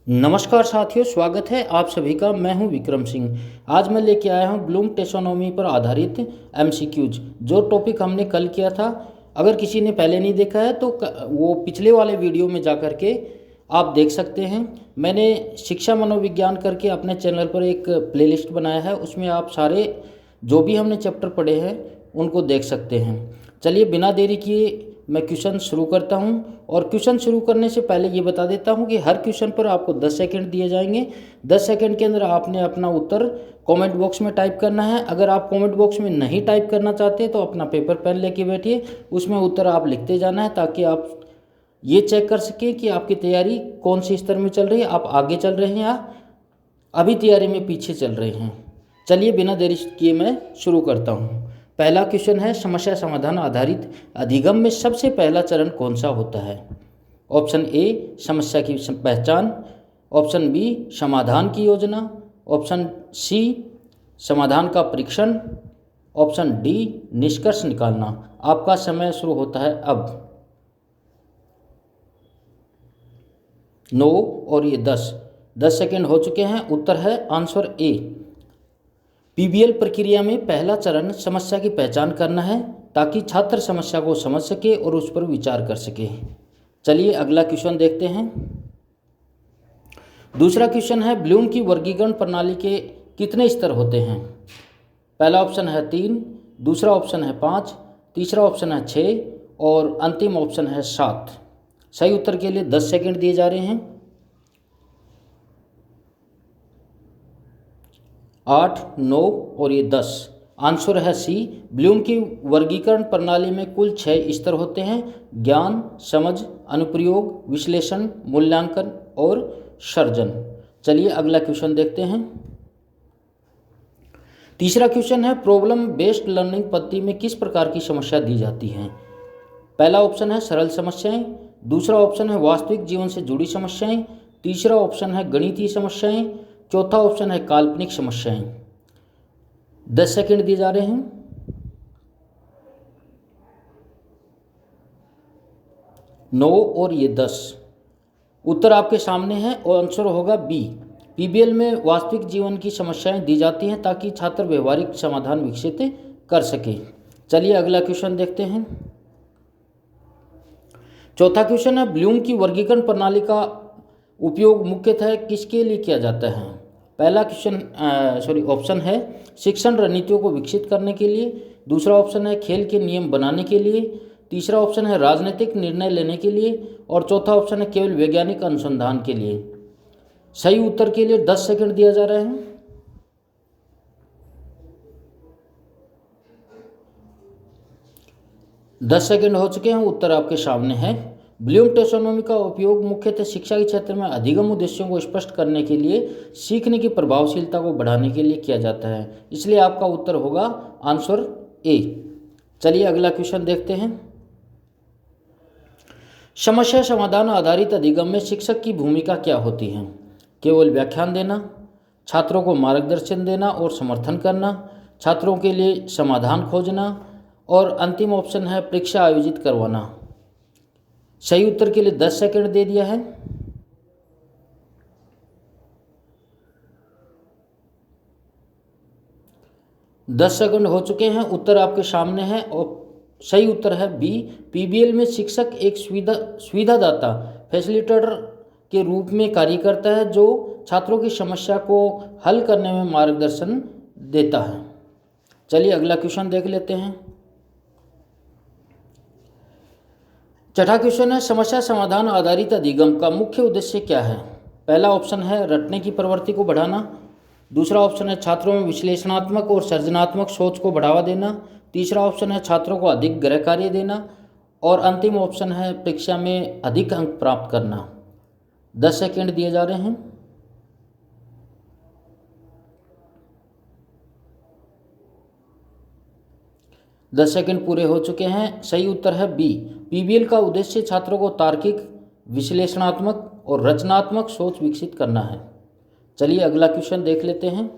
नमस्कार साथियों, स्वागत है आप सभी का। मैं हूं विक्रम सिंह। आज मैं लेके आया हूं ब्लूम टेक्सोनोमी पर आधारित एमसीक्यूज। जो टॉपिक हमने कल किया था, अगर किसी ने पहले नहीं देखा है तो वो पिछले वाले वीडियो में जा कर के आप देख सकते हैं। मैंने शिक्षा मनोविज्ञान करके अपने चैनल पर एक प्लेलिस्ट बनाया है, उसमें आप सारे जो भी हमने चैप्टर पढ़े हैं उनको देख सकते हैं। चलिए बिना देरी किए मैं क्वेश्चन शुरू करता हूं। और क्वेश्चन शुरू करने से पहले ये बता देता हूं कि हर क्वेश्चन पर आपको 10 सेकंड दिए जाएंगे। 10 सेकंड के अंदर आपने अपना उत्तर कमेंट बॉक्स में टाइप करना है। अगर आप कमेंट बॉक्स में नहीं टाइप करना चाहते तो अपना पेपर पेन लेके बैठिए, उसमें उत्तर आप लिखते जाना है, ताकि आप ये चेक कर सकें कि आपकी तैयारी कौन सी स्तर में चल रही है, आप आगे चल रहे हैं या अभी तैयारी में पीछे चल रहे हैं। चलिए बिना देरी किए मैं शुरू करता हूँ। पहला क्वेश्चन है, समस्या समाधान आधारित अधिगम में सबसे पहला चरण कौन सा होता है? ऑप्शन ए समस्या की पहचान, ऑप्शन बी समाधान की योजना, ऑप्शन सी समाधान का परीक्षण, ऑप्शन डी निष्कर्ष निकालना। आपका समय शुरू होता है अब। 9 और ये 10 सेकेंड हो चुके हैं। उत्तर है आंसर ए। पीबीएल प्रक्रिया में पहला चरण समस्या की पहचान करना है, ताकि छात्र समस्या को समझ सके और उस पर विचार कर सके। चलिए अगला क्वेश्चन देखते हैं। दूसरा क्वेश्चन है, ब्लूम की वर्गीकरण प्रणाली के कितने स्तर होते हैं? पहला ऑप्शन है 3, दूसरा ऑप्शन है 5, तीसरा ऑप्शन है 6 और अंतिम ऑप्शन है 7। सही उत्तर के लिए 10 सेकंड दिए जा रहे हैं। 8, 9 और ये 10। आंसर है सी। ब्लूम की वर्गीकरण प्रणाली में कुल 6 स्तर होते हैं: ज्ञान, समझ, अनुप्रयोग, विश्लेषण, मूल्यांकन और सर्जन। चलिए अगला क्वेश्चन देखते हैं। तीसरा क्वेश्चन है, प्रॉब्लम बेस्ड लर्निंग पद्धति में किस प्रकार की समस्या दी जाती है? पहला ऑप्शन है सरल समस्याएं, दूसरा ऑप्शन है वास्तविक जीवन से जुड़ी समस्याएं, तीसरा ऑप्शन है गणितीय समस्याएं, चौथा ऑप्शन है काल्पनिक समस्याएं। 10 सेकंड दिए जा रहे हैं। 9 और ये 10। उत्तर आपके सामने है और आंसर होगा बी। पीबीएल में वास्तविक जीवन की समस्याएं दी जाती हैं ताकि छात्र व्यवहारिक समाधान विकसित कर सके। चलिए अगला क्वेश्चन देखते हैं। चौथा क्वेश्चन है, ब्लूम की वर्गीकरण प्रणाली का उपयोग मुख्यतः किसके लिए किया जाता है? पहला ऑप्शन है शिक्षण रणनीतियों को विकसित करने के लिए, दूसरा ऑप्शन है खेल के नियम बनाने के लिए, तीसरा ऑप्शन है राजनीतिक निर्णय लेने के लिए और चौथा ऑप्शन है केवल वैज्ञानिक अनुसंधान के लिए। सही उत्तर के लिए 10 सेकंड दिया जा रहा है। 10 सेकंड हो चुके हैं। उत्तर आपके सामने है। ब्लूम टेक्सोनोमी का उपयोग मुख्यतः शिक्षा के क्षेत्र में अधिगम उद्देश्यों को स्पष्ट करने के लिए, सीखने की प्रभावशीलता को बढ़ाने के लिए किया जाता है। इसलिए आपका उत्तर होगा आंसर ए। चलिए अगला क्वेश्चन देखते हैं। समस्या समाधान आधारित अधिगम में शिक्षक की भूमिका क्या होती है? केवल व्याख्यान देना, छात्रों को मार्गदर्शन देना और समर्थन करना, छात्रों के लिए समाधान खोजना और अंतिम ऑप्शन है परीक्षा आयोजित करवाना। सही उत्तर के लिए 10 सेकंड दे दिया है। 10 सेकंड हो चुके हैं। उत्तर आपके सामने है और सही उत्तर है बी। पीबीएल में शिक्षक एक सुविधादाता फैसिलिटेटर के रूप में कार्य करता है, जो छात्रों की समस्या को हल करने में मार्गदर्शन देता है। चलिए अगला क्वेश्चन देख लेते हैं। छठा क्वेश्चन है, समस्या समाधान आधारित अधिगम का मुख्य उद्देश्य क्या है? पहला ऑप्शन है रटने की प्रवृत्ति को बढ़ाना, दूसरा ऑप्शन है छात्रों में विश्लेषणात्मक और सृजनात्मक सोच को बढ़ावा देना, तीसरा ऑप्शन है छात्रों को अधिक गृह कार्य देना और अंतिम ऑप्शन है परीक्षा में अधिक अंक प्राप्त करना। 10 सेकंड दिए जा रहे हैं। 10 सेकंड पूरे हो चुके हैं। सही उत्तर है बी। पीबीएल का उद्देश्य छात्रों को तार्किक, विश्लेषणात्मक और रचनात्मक सोच विकसित करना है। चलिए अगला क्वेश्चन देख लेते हैं।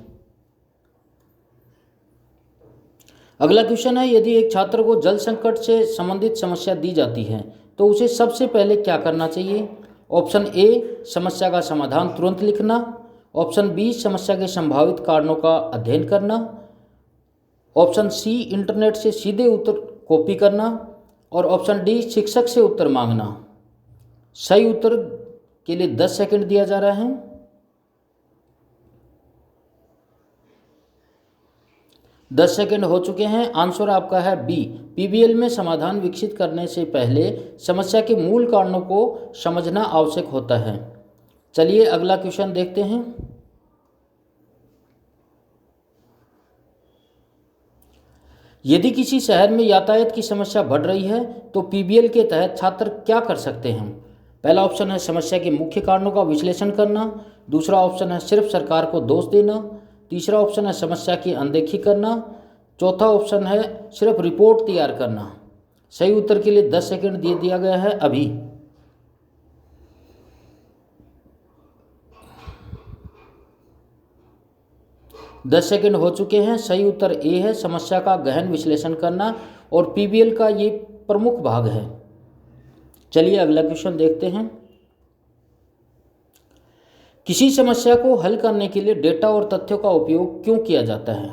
अगला क्वेश्चन है, यदि एक छात्र को जल संकट से संबंधित समस्या दी जाती है तो उसे सबसे पहले क्या करना चाहिए? ऑप्शन ए समस्या का समाधान तुरंत लिखना, ऑप्शन बी समस्या के संभावित कारणों का अध्ययन करना, ऑप्शन सी इंटरनेट से सीधे उत्तर कॉपी करना और ऑप्शन डी शिक्षक से उत्तर मांगना। सही उत्तर के लिए 10 सेकंड दिया जा रहा है। 10 सेकंड हो चुके हैं। आंसर आपका है बी। पीबीएल में समाधान विकसित करने से पहले समस्या के मूल कारणों को समझना आवश्यक होता है। चलिए अगला क्वेश्चन देखते हैं। यदि किसी शहर में यातायात की समस्या बढ़ रही है तो पीबीएल के तहत छात्र क्या कर सकते हैं? पहला ऑप्शन है समस्या के मुख्य कारणों का विश्लेषण करना, दूसरा ऑप्शन है सिर्फ सरकार को दोष देना, तीसरा ऑप्शन है समस्या की अनदेखी करना, चौथा ऑप्शन है सिर्फ रिपोर्ट तैयार करना। सही उत्तर के लिए 10 सेकंड दे दिया गया है अभी। दस सेकंड हो चुके हैं। सही उत्तर ए है, समस्या का गहन विश्लेषण करना, और पीबीएल का ये प्रमुख भाग है। चलिए अगला क्वेश्चन देखते हैं। किसी समस्या को हल करने के लिए डेटा और तथ्यों का उपयोग क्यों किया जाता है?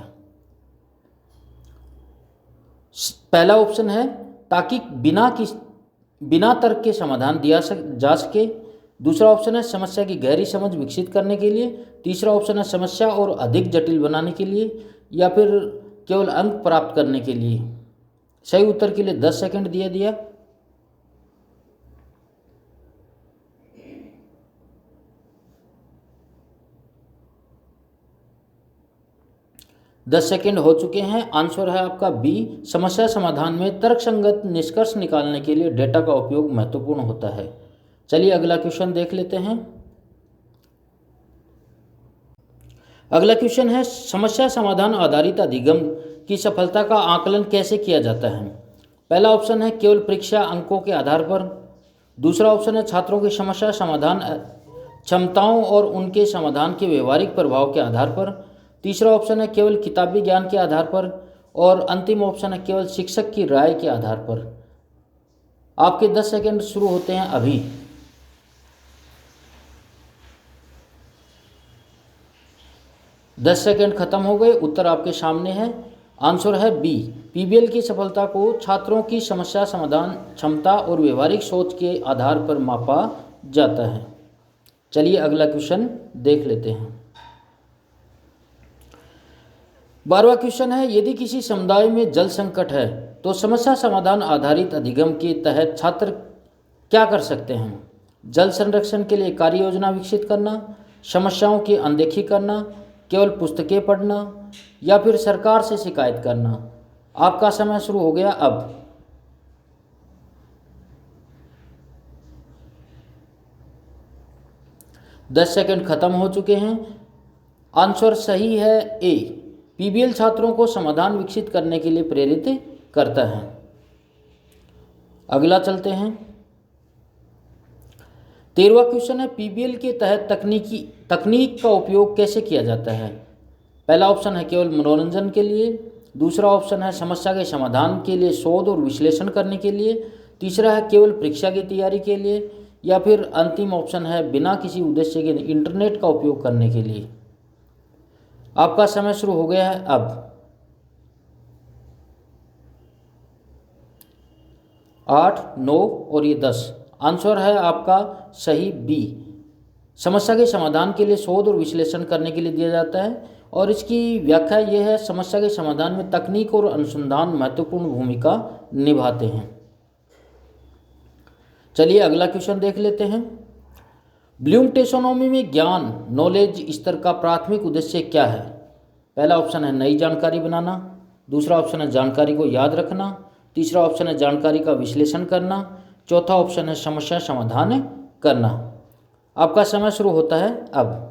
पहला ऑप्शन है ताकि बिना तर्क के समाधान दिया जा सके, दूसरा ऑप्शन है समस्या की गहरी समझ विकसित करने के लिए, तीसरा ऑप्शन है समस्या और अधिक जटिल बनाने के लिए, या फिर केवल अंक प्राप्त करने के लिए। सही उत्तर के लिए 10 सेकंड दिया। दस सेकेंड हो चुके हैं। आंसर है आपका बी। समस्या समाधान में तर्कसंगत निष्कर्ष निकालने के लिए डेटा का उपयोग महत्वपूर्ण होता है। चलिए अगला क्वेश्चन देख लेते हैं। अगला क्वेश्चन है समस्या समाधान आधारित अधिगम की सफलता का आकलन कैसे किया जाता है? पहला ऑप्शन है केवल परीक्षा अंकों के आधार पर, दूसरा ऑप्शन है छात्रों की समस्या समाधान क्षमताओं और उनके समाधान के व्यवहारिक प्रभाव के आधार पर, तीसरा ऑप्शन है केवल किताबी ज्ञान के आधार पर, और अंतिम ऑप्शन है केवल शिक्षक की राय के आधार पर। आपके 10 सेकंड शुरू होते हैं अभी। दस सेकंड खत्म हो गए। उत्तर आपके सामने है। आंसर है बी। पीबीएल की सफलता को छात्रों की समस्या समाधान क्षमता और व्यवहारिक सोच के आधार पर मापा जाता है। चलिए अगला क्वेश्चन देख लेते हैं। 12वां क्वेश्चन है यदि किसी समुदाय में जल संकट है तो समस्या समाधान आधारित अधिगम के तहत छात्र क्या कर सकते हैं? जल संरक्षण के लिए कार्य योजना विकसित करना, समस्याओं की अनदेखी करना, केवल पुस्तकें पढ़ना, या फिर सरकार से शिकायत करना। आपका समय शुरू हो गया अब। दस सेकंड खत्म हो चुके हैं। आंसर सही है ए। पीबीएल छात्रों को समाधान विकसित करने के लिए प्रेरित करता है। अगला चलते हैं। 13वां क्वेश्चन है पीबीएल के तहत तकनीक का उपयोग कैसे किया जाता है? पहला ऑप्शन है केवल मनोरंजन के लिए, दूसरा ऑप्शन है समस्या के समाधान के लिए शोध और विश्लेषण करने के लिए, तीसरा है केवल परीक्षा की तैयारी के लिए, या फिर अंतिम ऑप्शन है बिना किसी उद्देश्य के इंटरनेट का उपयोग करने के लिए। आपका समय शुरू हो गया है अब। 8, 9 और ये 10। आंसर है आपका सही बी। समस्या के समाधान के लिए शोध और विश्लेषण करने के लिए दिया जाता है, और इसकी व्याख्या यह है समस्या के समाधान में तकनीक और अनुसंधान महत्वपूर्ण भूमिका निभाते हैं। चलिए अगला क्वेश्चन देख लेते हैं। ब्लूम टेक्सोनोमी में ज्ञान नॉलेज स्तर का प्राथमिक उद्देश्य क्या है? पहला ऑप्शन है नई जानकारी बनाना, दूसरा ऑप्शन है जानकारी को याद रखना, तीसरा ऑप्शन है जानकारी का विश्लेषण करना, चौथा ऑप्शन है समस्या समाधान करना। आपका समय शुरू होता है अब।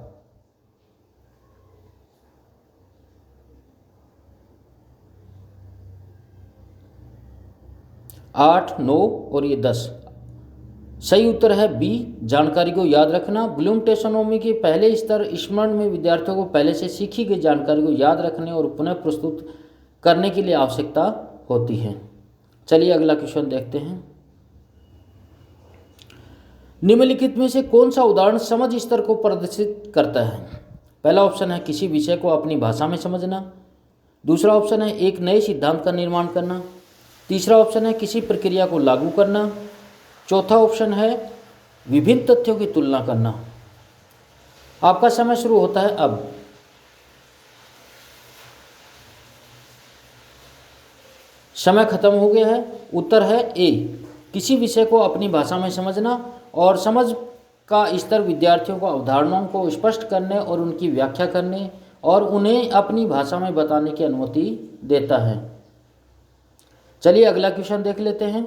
8, 9 और ये 10। सही उत्तर है बी, जानकारी को याद रखना। ब्लूम टेक्सोनोमी के पहले स्तर स्मरण में विद्यार्थियों को पहले से सीखी गई जानकारी को याद रखने और पुनः प्रस्तुत करने के लिए आवश्यकता होती है। चलिए अगला क्वेश्चन देखते हैं। निम्नलिखित में से कौन सा उदाहरण समझ स्तर को प्रदर्शित करता है? पहला ऑप्शन है किसी विषय को अपनी भाषा में समझना। दूसरा ऑप्शन है एक नए सिद्धांत का निर्माण करना। तीसरा ऑप्शन है किसी प्रक्रिया को लागू करना। चौथा ऑप्शन है विभिन्न तथ्यों की तुलना करना। आपका समय शुरू होता है अब। समय खत्म हो गया है। उत्तर है ए, किसी विषय को अपनी भाषा में समझना। और समझ का स्तर विद्यार्थियों को अवधारणाओं को स्पष्ट करने और उनकी व्याख्या करने और उन्हें अपनी भाषा में बताने की अनुमति देता है। चलिए अगला क्वेश्चन देख लेते हैं।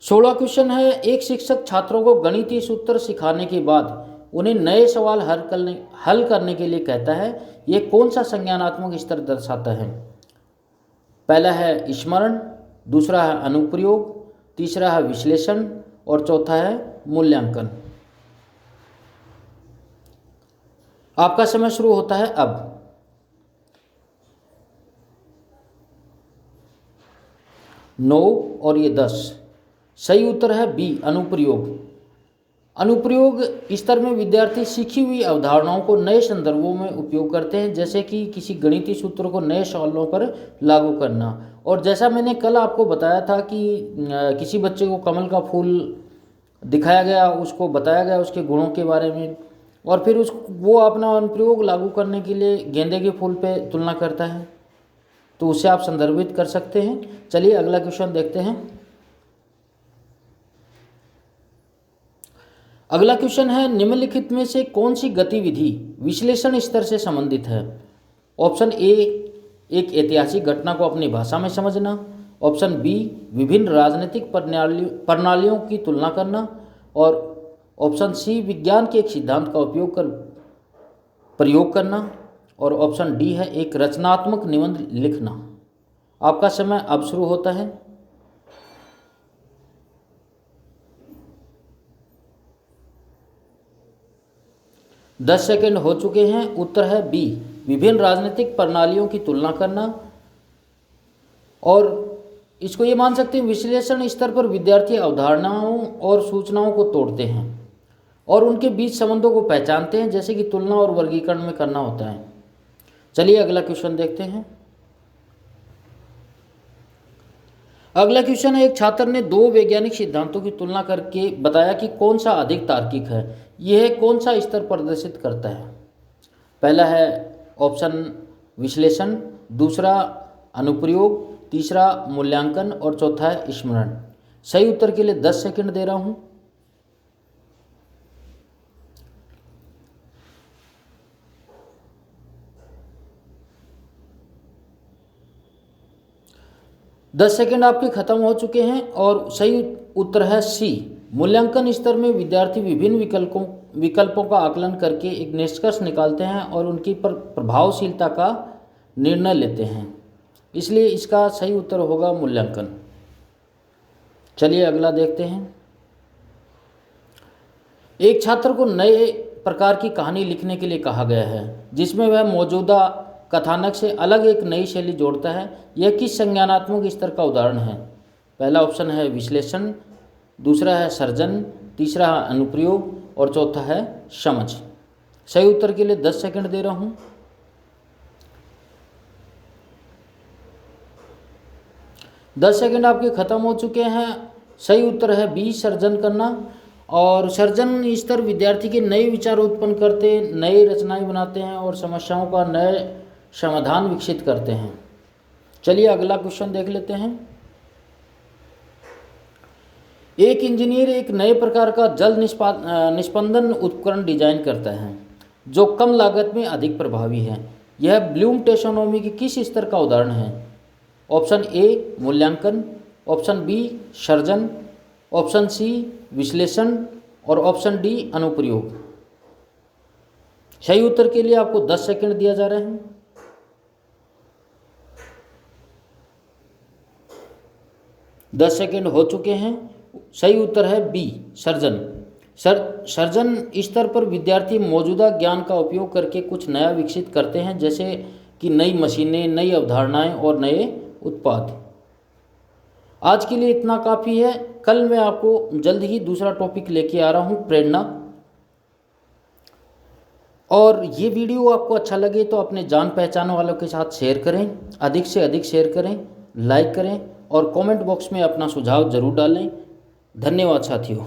16वां क्वेश्चन है, एक शिक्षक छात्रों को गणितीय सूत्र सिखाने के बाद उन्हें नए सवाल हल करने के लिए कहता है। यह कौन सा संज्ञानात्मक स्तर दर्शाता है? पहला है स्मरण, दूसरा है अनुप्रयोग, तीसरा है विश्लेषण और चौथा है मूल्यांकन। आपका समय शुरू होता है अब। 9 और ये 10। सही उत्तर है बी, अनुप्रयोग। अनुप्रयोग स्तर में विद्यार्थी सीखी हुई अवधारणाओं को नए संदर्भों में उपयोग करते हैं, जैसे कि किसी गणितीय सूत्र को नए सवालों पर लागू करना। और जैसा मैंने कल आपको बताया था कि किसी बच्चे को कमल का फूल दिखाया गया, उसको बताया गया उसके गुणों के बारे में, और फिर वो अपना अनुप्रयोग लागू करने के लिए गेंदे के फूल पे तुलना करता है, तो उसे आप संदर्भित कर सकते हैं। चलिए अगला क्वेश्चन देखते हैं। अगला क्वेश्चन है, निम्नलिखित में से कौन सी गतिविधि विश्लेषण स्तर से संबंधित है? ऑप्शन ए, एक ऐतिहासिक घटना को अपनी भाषा में समझना। ऑप्शन बी, विभिन्न राजनीतिक प्रणालियों की तुलना करना। और ऑप्शन सी, विज्ञान के एक सिद्धांत का प्रयोग करना। और ऑप्शन डी है एक रचनात्मक निबंध लिखना। आपका समय अब शुरू होता है। दस सेकेंड हो चुके हैं। उत्तर है बी, विभिन्न राजनीतिक प्रणालियों की तुलना करना। और इसको ये मान सकते हैं विश्लेषण स्तर पर विद्यार्थी अवधारणाओं और सूचनाओं को तोड़ते हैं और उनके बीच संबंधों को पहचानते हैं, जैसे कि तुलना और वर्गीकरण में करना होता है। चलिए अगला क्वेश्चन देखते हैं। अगला क्वेश्चन है, एक छात्र ने दो वैज्ञानिक सिद्धांतों की तुलना करके बताया कि कौन सा अधिक तार्किक है। यह कौन सा स्तर प्रदर्शित करता है? पहला है ऑप्शन विश्लेषण, दूसरा अनुप्रयोग, तीसरा मूल्यांकन और चौथा है स्मरण। सही उत्तर के लिए 10 सेकंड दे रहा हूं। दस सेकेंड आपके खत्म हो चुके हैं और सही उत्तर है सी, मूल्यांकन स्तर में विद्यार्थी विभिन्न विकल्पों का आकलन करके एक निष्कर्ष निकालते हैं और उनकी प्रभावशीलता का निर्णय लेते हैं, इसलिए इसका सही उत्तर होगा मूल्यांकन। चलिए अगला देखते हैं। एक छात्र को नए प्रकार की कहानी लिखने के लिए कहा गया है, जिसमें वह मौजूदा कथानक से अलग एक नई शैली जोड़ता है। यह किस संज्ञानात्मक स्तर का उदाहरण है? पहला ऑप्शन है विश्लेषण, दूसरा है सर्जन, तीसरा है अनुप्रयोग और चौथा है समझ। सही उत्तर के लिए 10 सेकंड दे रहा हूं। दस सेकंड आपके खत्म हो चुके हैं। सही उत्तर है बी, सर्जन करना। और सर्जन स्तर विद्यार्थी के नए विचार उत्पन्न करते, नए रचनाएं बनाते हैं और समस्याओं का नए समाधान विकसित करते हैं। चलिए अगला क्वेश्चन देख लेते हैं। एक इंजीनियर एक नए प्रकार का जल निस्पंदन उपकरण डिजाइन करता है जो कम लागत में अधिक प्रभावी है। यह ब्लूम टैक्सोनॉमी के किस स्तर का उदाहरण है? ऑप्शन ए मूल्यांकन, ऑप्शन बी सर्जन, ऑप्शन सी विश्लेषण और ऑप्शन डी अनुप्रयोग। सही उत्तर के लिए आपको 10 सेकंड दिया जा रहा है। 10 सेकंड हो चुके हैं। सही उत्तर है बी, सर्जन। सर्जन स्तर पर विद्यार्थी मौजूदा ज्ञान का उपयोग करके कुछ नया विकसित करते हैं, जैसे कि नई मशीनें, नई अवधारणाएं और नए उत्पाद। आज के लिए इतना काफ़ी है। कल मैं आपको जल्द ही दूसरा टॉपिक लेके आ रहा हूँ, प्रेरणा। और ये वीडियो आपको अच्छा लगे तो अपने जान पहचान वालों के साथ शेयर करें, अधिक से अधिक शेयर करें, लाइक करें और कमेंट बॉक्स में अपना सुझाव ज़रूर डालें। धन्यवाद साथियों।